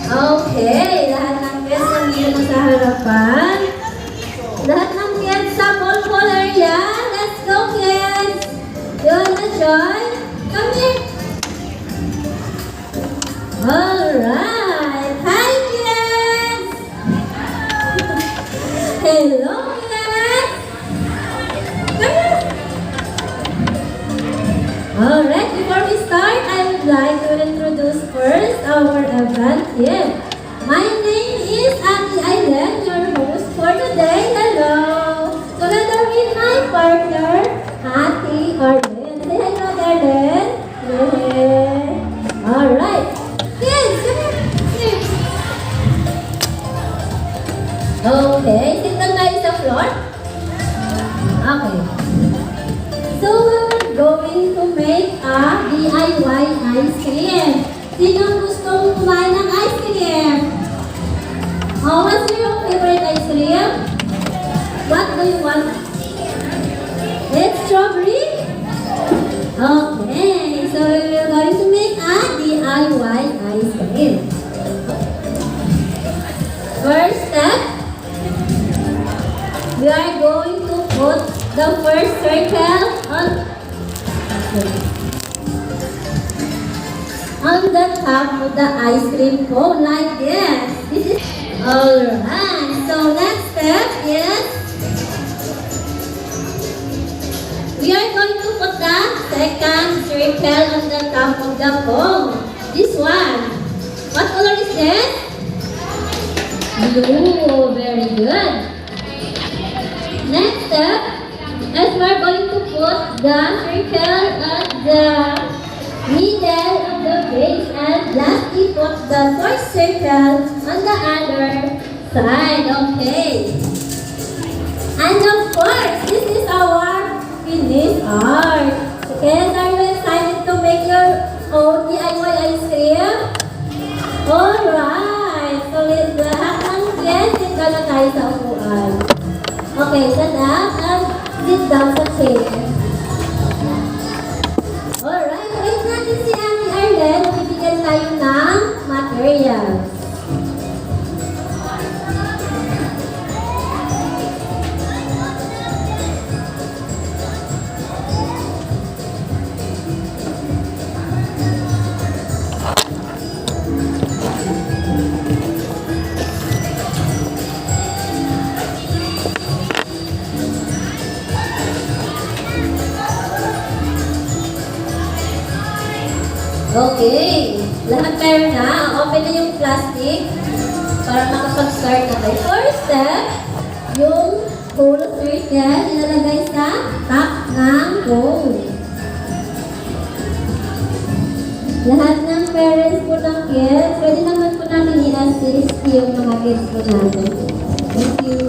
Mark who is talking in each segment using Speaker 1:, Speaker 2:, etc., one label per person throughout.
Speaker 1: Okay, lahat ng kids nandito sa harapan. Lahat ng kids sa ball area. Let's go, kids! You wanna join? Come here! Alright! Hi, kids! Hello, kids! Come here! Alright, before we start, I would like to introduce first our event here. My name is Ate Aileen, your host for today. Hello! Together with my partner, Ate Arlen. Say hello, Arlen. Yeah. Alright. Kids, come here. Okay, sit down guys sa floor. Okay. So, we're going to make a DIY ice cream. Sino gustong kumain ng ice cream? Oh, what's your favorite ice cream? What do you want? It's strawberry? Okay, so we're going to make a DIY ice cream. First step, we are going to put the first circle on the top of the ice cream cone like this. This is alright. So next step is we are going to put the second circle on the top of the cone. This one. What color is this? Blue. Very good. Next step, as we are going to put the circle at the middle of the base and lastly put the first circle on the other side. Okay. And of course, this is our finished art. Okay, are you excited to make your own DIY ice cream? Alright. So, lahat ng kids, sit down na tayo sa upuan. Okay, stand up and sit down sa chair. Alright, wait natin si Ate Arlen. Bibigyan tayo ng materials. Okay, lahat kayo na. Open na yung plastic para makapag-start na tayo. First step, yung whole circle ilalagay sa top ng cone. Lahat ng parents po ng kids, pwede naman po natin i-assist yung mga kids po natin. Thank you.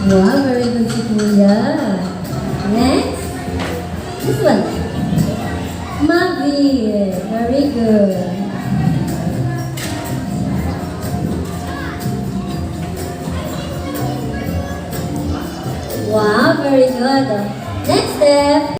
Speaker 1: Wow, very good si Kuya. Next, this one. Mavi, very good. Wow, very good. Next step.